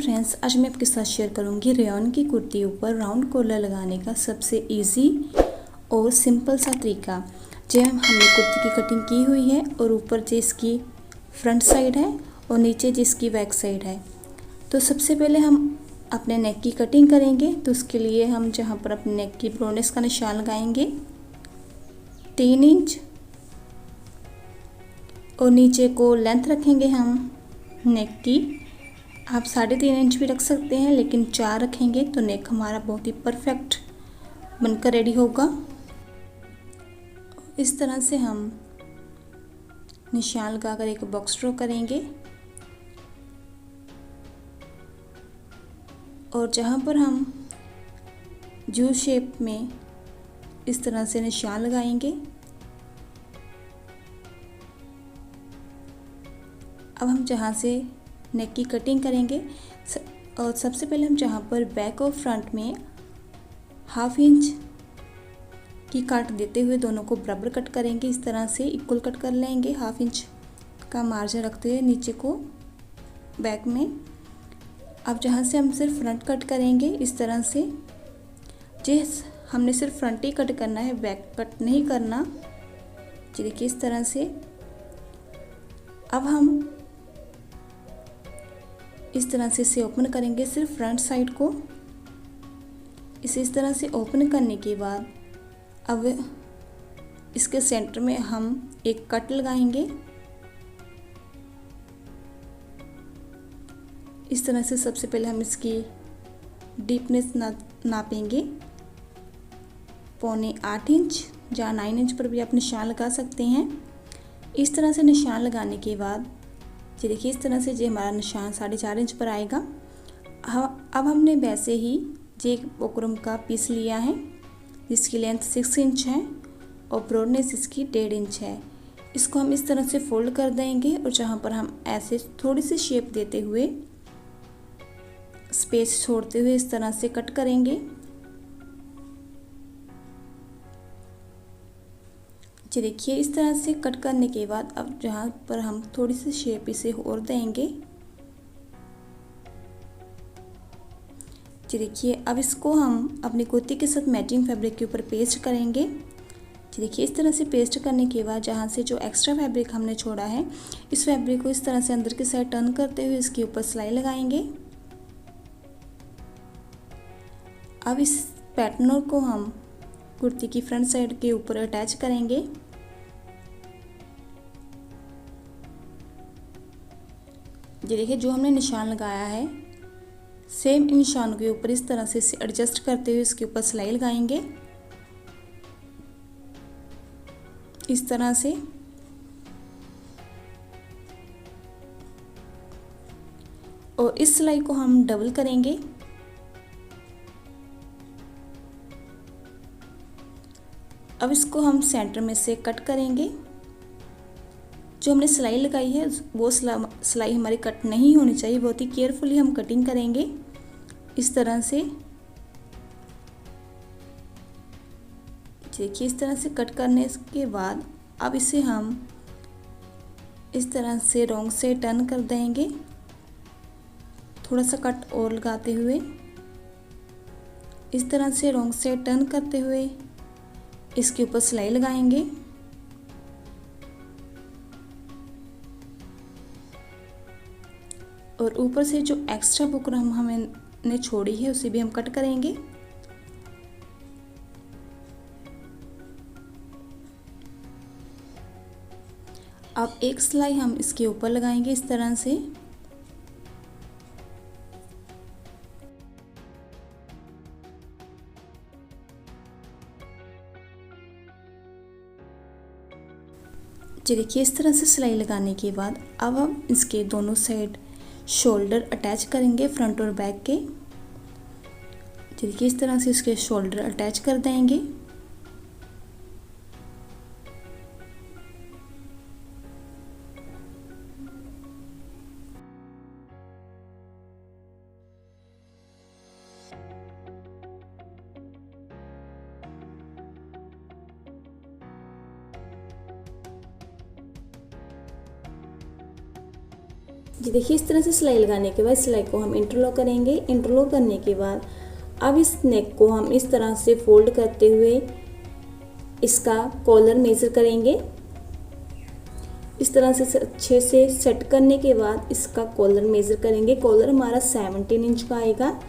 Friends, आज मैं आपके साथ शेयर करूंगी रेयॉन की कुर्ती ऊपर राउंड कॉलर लगाने का सबसे इजी और सिंपल सा तरीका। जो हमने कुर्ती की कटिंग की हुई है और ऊपर जिसकी फ्रंट साइड है और नीचे जिसकी बैक साइड है। तो सबसे पहले हम अपने नेक की कटिंग करेंगे। तो उसके लिए हम जहाँ पर अपने नेक की ब्रॉडनेस का निशान लगाएंगे 3 इंच और नीचे को लेंथ रखेंगे हम नेक की। आप 3.5 इंच भी रख सकते हैं, लेकिन 4 रखेंगे तो नेक हमारा बहुत ही परफेक्ट बनकर रेडी होगा। इस तरह से हम निशान लगाकर एक बॉक्स ड्रॉ करेंगे और जहाँ पर हम यू शेप में इस तरह से निशान लगाएंगे। अब हम जहाँ से नेक की कटिंग करेंगे और सबसे पहले हम जहाँ पर बैक और फ्रंट में 1/2 इंच की काट देते हुए दोनों को बराबर कट करेंगे। इस तरह से इक्वल कट कर लेंगे, 1/2 इंच का मार्जिन रखते हुए नीचे को बैक में। अब जहाँ से हम सिर्फ फ्रंट कट करेंगे इस तरह से, जिस हमने सिर्फ फ्रंट ही कट करना है, बैक कट नहीं करना। देखिए इस तरह से। अब हम इस तरह से इसे ओपन करेंगे, सिर्फ फ्रंट साइड को। इसे इस तरह से ओपन करने के बाद अब इसके सेंटर में हम एक कट लगाएंगे। इस तरह से सबसे पहले हम इसकी डीपनेस नापेंगे 7.25 इंच, जहाँ 9 इंच पर भी आप निशान लगा सकते हैं। इस तरह से निशान लगाने के बाद ये देखिए इस तरह से जो हमारा निशान 4.5 इंच पर आएगा। अब हमने वैसे ही जे बुकरम का पीस लिया है जिसकी लेंथ 6 इंच है और ब्रॉडनेस इसकी 1.5 इंच है। इसको हम इस तरह से फोल्ड कर देंगे और जहाँ पर हम ऐसे थोड़ी सी शेप देते हुए, स्पेस छोड़ते हुए इस तरह से कट करेंगे। जी देखिए इस तरह से कट करने के बाद अब जहाँ पर हम थोड़ी सी शेप इसे और देंगे। जी देखिए अब इसको हम अपनी कुर्ती के साथ मैचिंग फैब्रिक के ऊपर पेस्ट करेंगे। जी देखिए इस तरह से पेस्ट करने के बाद जहाँ से जो एक्स्ट्रा फैब्रिक हमने छोड़ा है, इस फैब्रिक को इस तरह से अंदर की साइड टर्न करते हुए इसके ऊपर सिलाई लगाएंगे। अब इस पैटर्न को हम कुर्ती की फ्रंट साइड के ऊपर अटैच करेंगे। ये देखिए जो हमने निशान लगाया है, सेम निशान के ऊपर इस तरह से इसे एडजस्ट करते हुए इसके ऊपर सिलाई लगाएंगे इस तरह से। और इस सिलाई को हम डबल करेंगे। अब इसको हम सेंटर में से कट करेंगे। जो हमने सिलाई लगाई है वो सिलाई हमारी कट नहीं होनी चाहिए, बहुत ही केयरफुली हम कटिंग करेंगे इस तरह से। देखिए इस तरह से कट करने के बाद अब इसे हम इस तरह से रॉन्ग से टर्न कर देंगे, थोड़ा सा कट और लगाते हुए। इस तरह से रॉन्ग से टर्न करते हुए इसके ऊपर सिलाई लगाएंगे। और ऊपर से जो एक्स्ट्रा बुकरम हमने छोड़ी है उसे भी हम कट करेंगे। अब एक सिलाई हम इसके ऊपर लगाएंगे इस तरह से। जी देखिए इस तरह से सिलाई लगाने के बाद अब हम इसके दोनों साइड शोल्डर अटैच करेंगे, फ्रंट और बैक के। देखिए इस तरह से इसके शोल्डर अटैच कर देंगे। जी देखिए, इस तरह से सिलाई लगाने के बाद सिलाई को हम इंटरलॉक करेंगे। इंटरलॉक करने के बाद अब इस नेक को हम इस तरह से फोल्ड करते हुए इसका कॉलर मेज़र करेंगे। इस तरह से अच्छे से सेट करने के बाद इसका कॉलर मेज़र करेंगे। कॉलर हमारा 17 इंच का आएगा।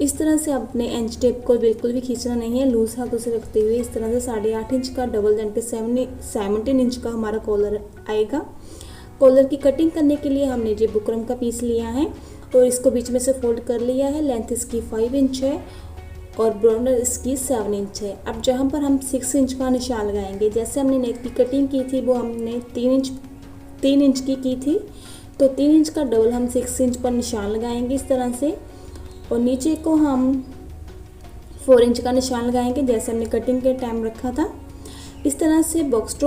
इस तरह से अपने इंच टेप को बिल्कुल भी खींचना नहीं है, लूज हाथों से रखते हुए इस तरह से 8.5 इंच का डबल जन पे 17 इंच का हमारा कॉलर आएगा। कॉलर की कटिंग करने के लिए हमने जो बुकरम का पीस लिया है और इसको बीच में से फोल्ड कर लिया है। लेंथ इसकी 5 इंच है और बॉर्डर इसकी 7 इंच है। अब जहाँ पर हम 6 इंच का निशान लगाएंगे, जैसे हमने नेक की कटिंग की थी वो हमने 3 इंच की थी, तो 3 इंच का डबल हम 6 इंच पर निशान लगाएंगे इस तरह से। और नीचे को हम 4 इंच का निशान लगाएंगे जैसे हमने कटिंग के टाइम रखा था। इस तरह से बॉक्स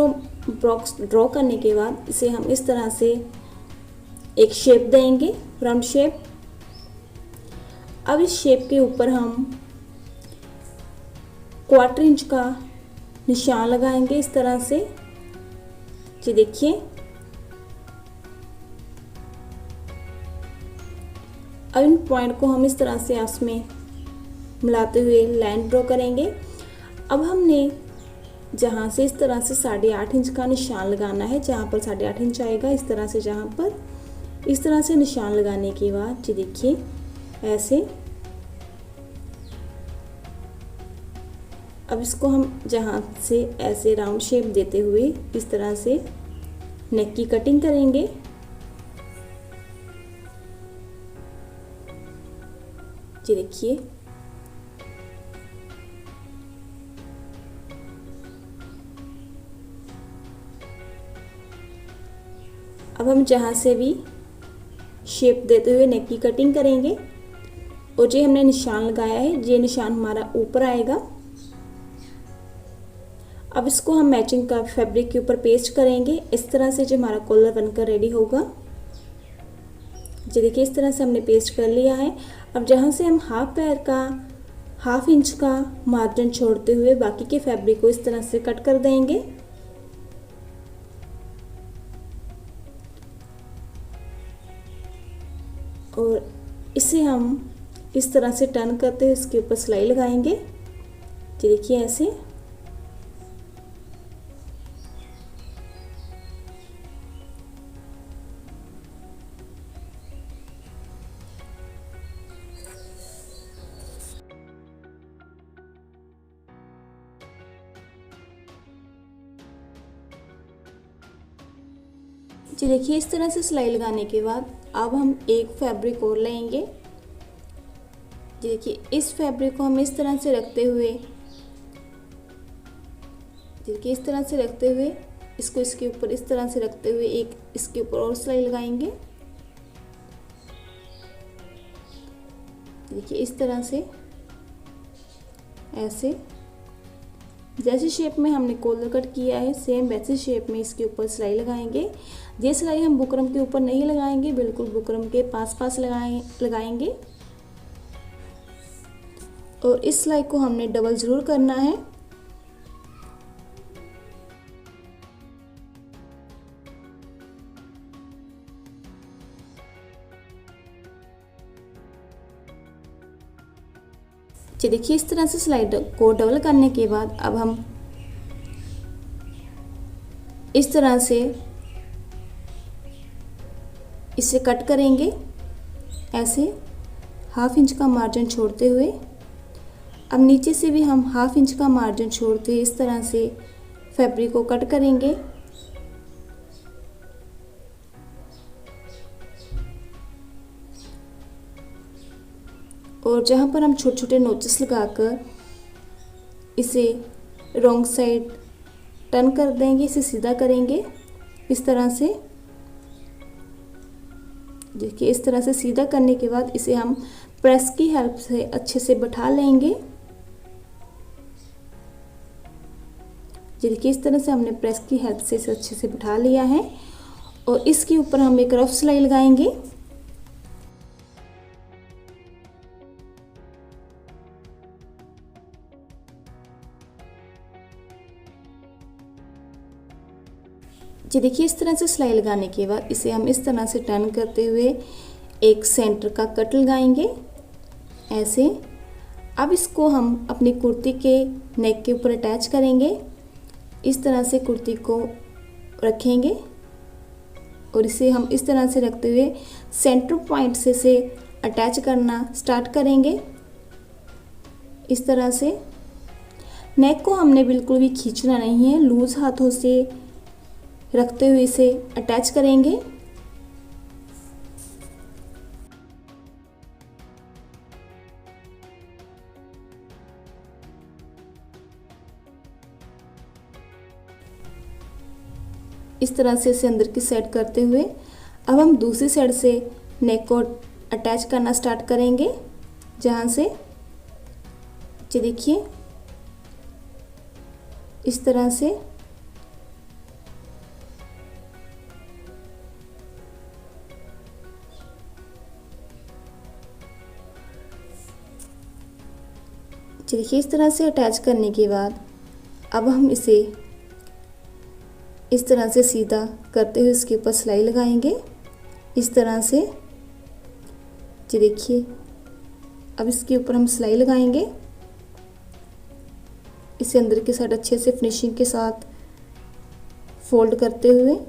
ड्रॉ करने के बाद इसे हम इस तरह से एक शेप देंगे, राउंड शेप। अब इस शेप के ऊपर हम 1/4 इंच का निशान लगाएंगे इस तरह से। जी देखिए, अब इन पॉइंट को हम इस तरह से आपस में मिलाते हुए लाइन ड्रॉ करेंगे। अब हमने जहाँ से इस तरह से 8.5 इंच का निशान लगाना है, जहाँ पर 8.5 इंच आएगा इस तरह से, जहाँ पर इस तरह से निशान लगाने के बाद जी देखिए ऐसे। अब इसको हम जहाँ से ऐसे राउंड शेप देते हुए इस तरह से नेक की कटिंग करेंगे। जी देखिए, अब हम जहाँ से भी शेप देते हुए नेक की कटिंग करेंगे और जो हमने निशान लगाया है ये निशान हमारा ऊपर आएगा। अब इसको हम मैचिंग का फैब्रिक के ऊपर पेस्ट करेंगे इस तरह से, जो हमारा कॉलर बनकर रेडी होगा। जी देखिए, इस तरह से हमने पेस्ट कर लिया है। अब जहाँ से हम हाफ इंच का मार्जिन छोड़ते हुए बाकी के फैब्रिक को इस तरह से कट कर देंगे। और इसे हम इस तरह से टर्न करते हुए इसके ऊपर सिलाई लगाएंगे। जी देखिए ऐसे। जी देखिए, इस तरह से सिलाई लगाने के बाद अब हम एक फैब्रिक और लेंगे। जी देखिए, इस फैब्रिक को हम इस तरह से रखते हुए, देखिए इस तरह से रखते हुए इसको इसके ऊपर इस तरह से रखते हुए एक इसके ऊपर और सिलाई लगाएंगे। देखिए इस तरह से ऐसे, जैसे शेप में हमने कॉलर कट किया है सेम वैसे शेप में इसके ऊपर सिलाई लगाएंगे। ये सिलाई हम बुकरम के ऊपर नहीं लगाएंगे, बिल्कुल बुकरम के पास लगाएंगे। और इस सिलाई को हमने डबल ज़रूर करना है। जी देखिए, इस तरह से सिलाई को डबल करने के बाद अब हम इस तरह से इसे कट करेंगे ऐसे, हाफ इंच का मार्जिन छोड़ते हुए। अब नीचे से भी हम हाफ इंच का मार्जिन छोड़ते हुए इस तरह से फैब्रिक को कट करेंगे। और जहाँ पर हम छोटे छोटे नोचेस लगाकर इसे रॉन्ग साइड टर्न कर देंगे, इसे सीधा करेंगे इस तरह से। देखिए इस तरह से सीधा करने के बाद इसे हम प्रेस की हेल्प से अच्छे से बैठा लेंगे। देखिए इस तरह से हमने प्रेस की हेल्प से इसे अच्छे से बैठा लिया है और इसके ऊपर हम एक रफ सिलाई लगाएंगे। जी देखिए, इस तरह से सिलाई लगाने के बाद इसे हम इस तरह से टर्न करते हुए एक सेंटर का कट लगाएंगे ऐसे। अब इसको हम अपनी कुर्ती के नेक के ऊपर अटैच करेंगे। इस तरह से कुर्ती को रखेंगे और इसे हम इस तरह से रखते हुए सेंटर पॉइंट से इसे अटैच करना स्टार्ट करेंगे। इस तरह से नेक को हमने बिल्कुल भी खींचना नहीं है, लूज हाथों से रखते हुए इसे अटैच करेंगे। इस तरह से इसे अंदर की साइड करते हुए अब हम दूसरी साइड से नेक को अटैच करना स्टार्ट करेंगे। जहाँ से ये देखिए इस तरह से देखिए, इस तरह से अटैच करने के बाद अब हम इसे इस तरह से सीधा करते हुए इसके ऊपर सिलाई लगाएंगे इस तरह से। ये देखिए, अब इसके ऊपर हम सिलाई लगाएंगे। इसे अंदर की साइड अच्छे से फिनिशिंग के साथ फोल्ड करते हुए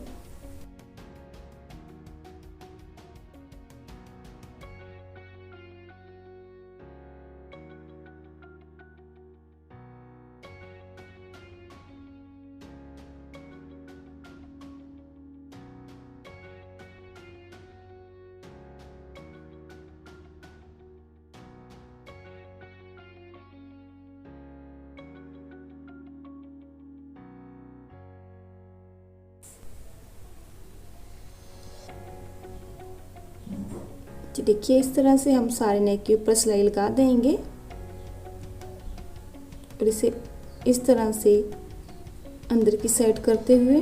देखिए, इस तरह से हम सारे नेक के ऊपर सिलाई लगा देंगे और इसे इस तरह से अंदर की साइड करते हुए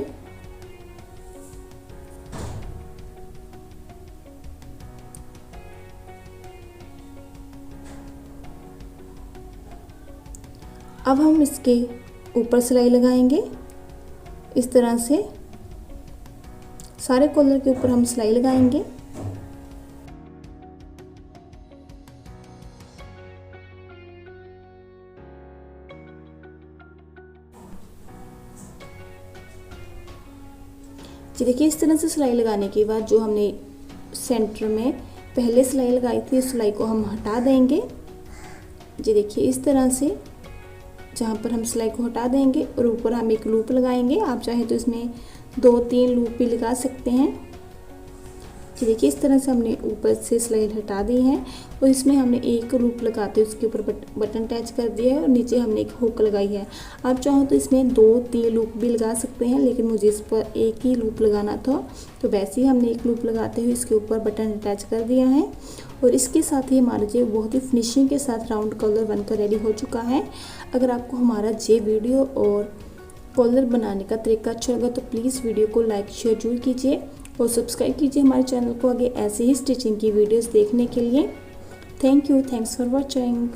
अब हम इसके ऊपर सिलाई लगाएंगे इस तरह से। सारे कॉलर के ऊपर हम सिलाई लगाएंगे। जी देखिए, इस तरह से सिलाई लगाने के बाद जो हमने सेंटर में पहले सिलाई लगाई थी उस सिलाई को हम हटा देंगे। जी देखिए, इस तरह से जहाँ पर हम सिलाई को हटा देंगे और ऊपर हम एक लूप लगाएंगे। आप चाहें तो इसमें 2-3 लूप भी लगा सकते हैं। जी देखिए, इस तरह से हमने ऊपर से सिलाई हटा दी है और इसमें हमने एक लूप लगाते हुए उसके ऊपर बटन अटैच कर दिया है और नीचे हमने एक हुक लगाई है। आप चाहो तो इसमें 2-3 लूप भी लगा सकते हैं, लेकिन मुझे इस पर एक ही लूप लगाना था तो वैसे ही हमने एक लूप लगाते हुए इसके ऊपर बटन अटैच कर दिया है। और इसके साथ ही हमारा ये बहुत ही फिनिशिंग के साथ राउंड कॉलर बनकर रेडी हो चुका है। अगर आपको हमारा ये वीडियो और कॉलर बनाने का तरीका अच्छा लगा तो प्लीज़ वीडियो को लाइक शेयर जरूर कीजिए और सब्सक्राइब कीजिए हमारे चैनल को आगे ऐसे ही स्टिचिंग की वीडियोस देखने के लिए। Thank you, thanks for watching.